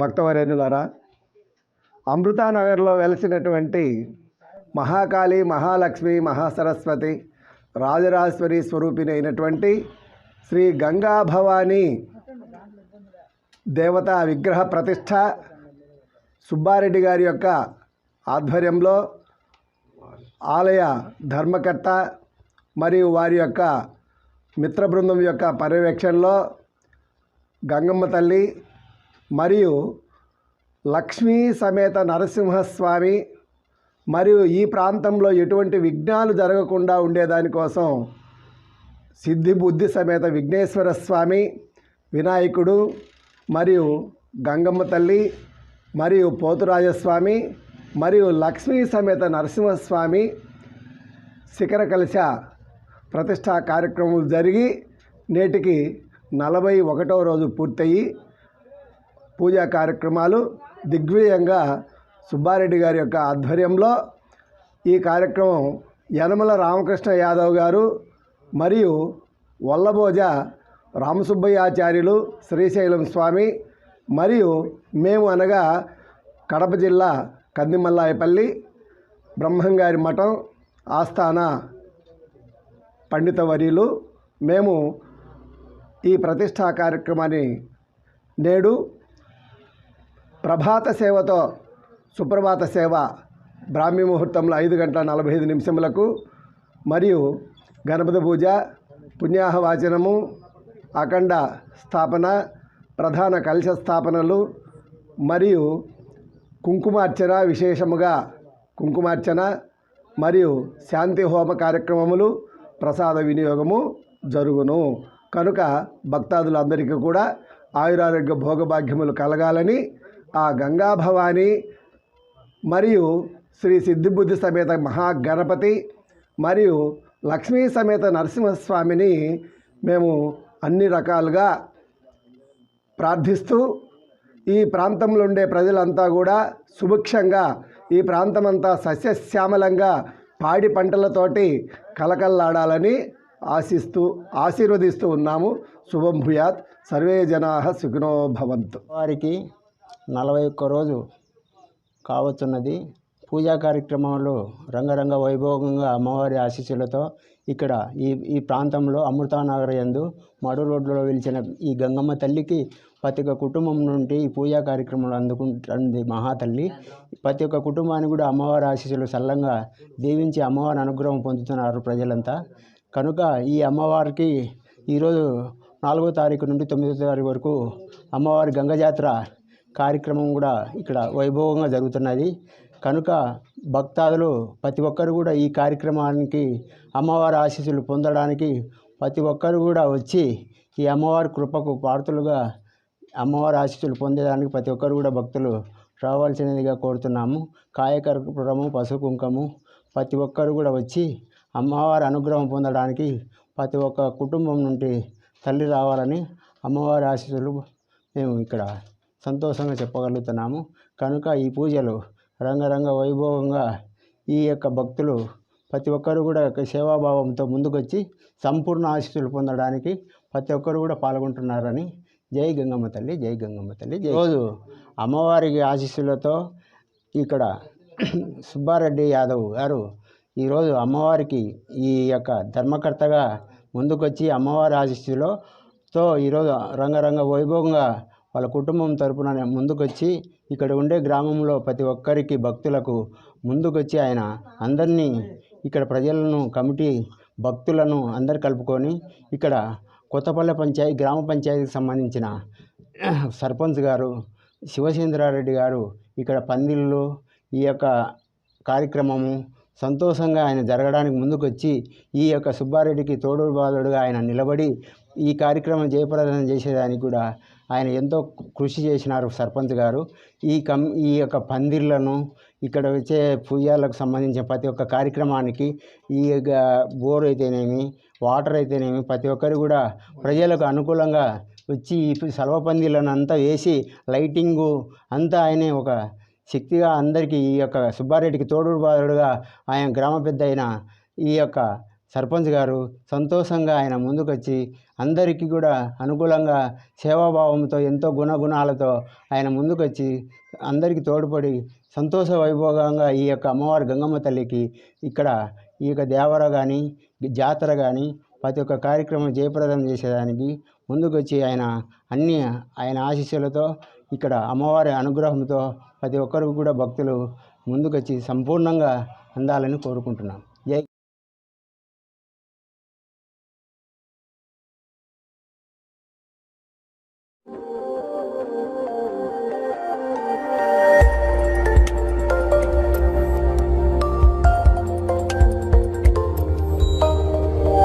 భక్తవరేణులారా, అమృతానగర్లో వెలిసినటువంటి మహాకాళి, మహాలక్ష్మి, మహాసరస్వతి, రాజరాజేశ్వరి స్వరూపిణి అయినటువంటి శ్రీ గంగా భవానీ దేవతా విగ్రహ ప్రతిష్ఠ సుబ్బారెడ్డి గారి యొక్క ఆధ్వర్యంలో ఆలయ ధర్మకర్త మరియు వారి యొక్క మిత్ర బృందం యొక్క పర్యవేక్షణలో గంగమ్మ తల్లి మరియు లక్ష్మీ సమేత నరసింహస్వామి మరియు ఈ ప్రాంతంలో ఎటువంటి విఘ్నాలు జరగకుండా ఉండేదానికోసం సిద్ధి బుద్ధి సమేత విఘ్నేశ్వర స్వామి, వినాయకుడు మరియు గంగమ్మ తల్లి మరియు పోతురాజస్వామి మరియు లక్ష్మీ సమేత నరసింహస్వామి శిఖర కలశ ప్రతిష్టా కార్యక్రమం జరిగి నేటికి 41వ రోజు పూర్తయి పూజా కార్యక్రమాలు దిగ్విజయంగా సుబ్బారెడ్డి గారి యొక్క ఆధ్వర్యంలో ఈ కార్యక్రమం యనమల రామకృష్ణ యాదవ్ గారు మరియు వల్లభోజ రామసుబ్బయ్యాచార్యులు శ్రీశైలం స్వామి మరియు మేము అనగా కడప జిల్లా కందిమల్లాయపల్లి బ్రహ్మంగారి మఠం ఆస్థాన పండితవర్యులు మేము ఈ ప్రతిష్టా కార్యక్రమాన్ని నేడు ప్రభాత సేవతో సుప్రభాత సేవ బ్రాహ్మీ ముహూర్తంలో 5:45 మరియు గణపతి పూజ, పుణ్యాహవాచనము, అఖండ స్థాపన, ప్రధాన కలశ స్థాపనలు మరియు కుంకుమార్చన, విశేషముగా కుంకుమార్చన మరియు శాంతి హోమ కార్యక్రమములు, ప్రసాద వినియోగము జరుగును. కనుక భక్తాదులందరికీ కూడా ఆయురారోగ్య భోగభాగ్యములు కలగాలని ఆ గంగా భవాని మరియు శ్రీ సిద్ధిబుద్ధి సమేత మహాగణపతి మరియు లక్ష్మీ సమేత నరసింహస్వామిని మేము అన్ని రకాలుగా ప్రార్థిస్తూ ఈ ప్రాంతంలో ఉండే ప్రజలంతా కూడా సుభిక్షంగా, ఈ ప్రాంతమంతా సస్యశ్యామలంగా పాడి పంటలతోటి కలకల్లాడాలని ఆశీర్వదిస్తూ ఉన్నాము. శుభం భూయాత్. సర్వే జనాః సుఖినో భవంతు. వారికి 41 రోజు కావచ్చున్నది. పూజా కార్యక్రమాలు రంగరంగ వైభవంగా అమ్మవారి ఆశీస్సులతో ఇక్కడ ఈ ప్రాంతంలో అమృతానగర్ యందు మడు రోడ్లో వెలిచిన ఈ గంగమ్మ తల్లికి ప్రతి ఒక్క కుటుంబం నుండి ఈ పూజా కార్యక్రమాలు అందుకుంటుంది మహాతల్లి. ప్రతి ఒక్క కుటుంబానికి కూడా అమ్మవారి ఆశీస్సులు సల్లంగా దీవించి అమ్మవారి అనుగ్రహం పొందుతున్నారు ప్రజలంతా. కనుక ఈ అమ్మవారికి ఈరోజు 4వ తారీఖు నుండి 9వ తారీఖు వరకు అమ్మవారి గంగజాత్ర కార్యక్రమం కూడా ఇక్కడ వైభవంగా జరుగుతున్నది. కనుక భక్తాదులు ప్రతి ఒక్కరు కూడా ఈ కార్యక్రమానికి అమ్మవారి ఆశీస్సులు పొందడానికి ప్రతి ఒక్కరు కూడా వచ్చి ఈ అమ్మవారి కృపకు పాత్రులుగా అమ్మవారి ఆశీస్సులు పొందేదానికి ప్రతి ఒక్కరు కూడా భక్తులు రావాల్సినదిగా కోరుతున్నాము. కాయకర్పూరము, పసుపు కుంకము ప్రతి ఒక్కరు కూడా వచ్చి అమ్మవారి అనుగ్రహం పొందడానికి ప్రతి ఒక్క కుటుంబం నుండి తల్లి రావాలని అమ్మవారి ఆశీస్సులు మేము ఇక్కడ సంతోషంగా చెప్పగలుగుతున్నాము. కనుక ఈ పూజలు రంగరంగ వైభవంగా ఈ యొక్క భక్తులు ప్రతి ఒక్కరు కూడా సేవాభావంతో ముందుకొచ్చి సంపూర్ణ ఆశీస్సులు పొందడానికి ప్రతి ఒక్కరు కూడా పాల్గొంటున్నారని. జై గంగమ్మ తల్లి, జై గంగమ్మ తల్లి. రోజు అమ్మవారికి ఆశీస్సులతో ఇక్కడ సుబ్బారెడ్డి యాదవ్ గారు ఈరోజు అమ్మవారికి ఈ యొక్క ధర్మకర్తగా ముందుకొచ్చి అమ్మవారి ఆశీస్సులతో ఈరోజు రంగరంగ వైభవంగా వాళ్ళ కుటుంబం తరపున ముందుకొచ్చి ఇక్కడ ఉండే గ్రామంలో ప్రతి ఒక్కరికి భక్తులకు ముందుకొచ్చి ఆయన అందరినీ ఇక్కడ ప్రజలను కమిటీ భక్తులను అందరు కలుపుకొని ఇక్కడ కొత్తపల్లె గ్రామ పంచాయతీకి సంబంధించిన సర్పంచ్ గారు శివసేంద్రారెడ్డి గారు ఇక్కడ పందిళ్ళు ఈ యొక్క కార్యక్రమము సంతోషంగా ఆయన జరగడానికి ముందుకొచ్చి ఈ యొక్క సుబ్బారెడ్డికి తోడు బాదుడుగా ఆయన నిలబడి ఈ కార్యక్రమం జయప్రదం చేసేదానికి కూడా ఆయన ఎంతో కృషి చేసినారు సర్పంచ్ గారు. ఈ యొక్క పందిర్లను ఇక్కడ వచ్చే పూజలకు సంబంధించిన ప్రతి ఒక్క కార్యక్రమానికి ఈ బోర్ అయితేనేమి వాటర్ అయితేనేమి ప్రతి ఒక్కరు కూడా ప్రజలకు అనుకూలంగా వచ్చి ఈ సర్వ పందిర్లను అంతా వేసి లైటింగు అంతా ఆయనే ఒక శక్తిగా అందరికీ ఈ యొక్క సుబ్బారెడ్డికి తోడు బాదుడుగా ఆయన గ్రామ పెద్ద అయిన ఈ యొక్క సర్పంచ్ గారు సంతోషంగా ఆయన ముందుకొచ్చి అందరికీ కూడా అనుకూలంగా సేవాభావంతో ఎంతో గుణాలతో ఆయన ముందుకొచ్చి అందరికీ తోడ్పడి సంతోష వైభోగంగా ఈ యొక్క అమ్మవారి గంగమ్మ తల్లికి ఇక్కడ ఈ యొక్క దేవర కానీ జాతర కానీ ప్రతి ఒక్క కార్యక్రమం జయప్రదం చేసేదానికి ముందుకొచ్చి ఆయన ఆశీస్సులతో ఇక్కడ అమ్మవారి అనుగ్రహంతో ప్రతి ఒక్కరికి కూడా భక్తులు ముందుకొచ్చి సంపూర్ణంగా అందాలని కోరుకుంటున్నాం.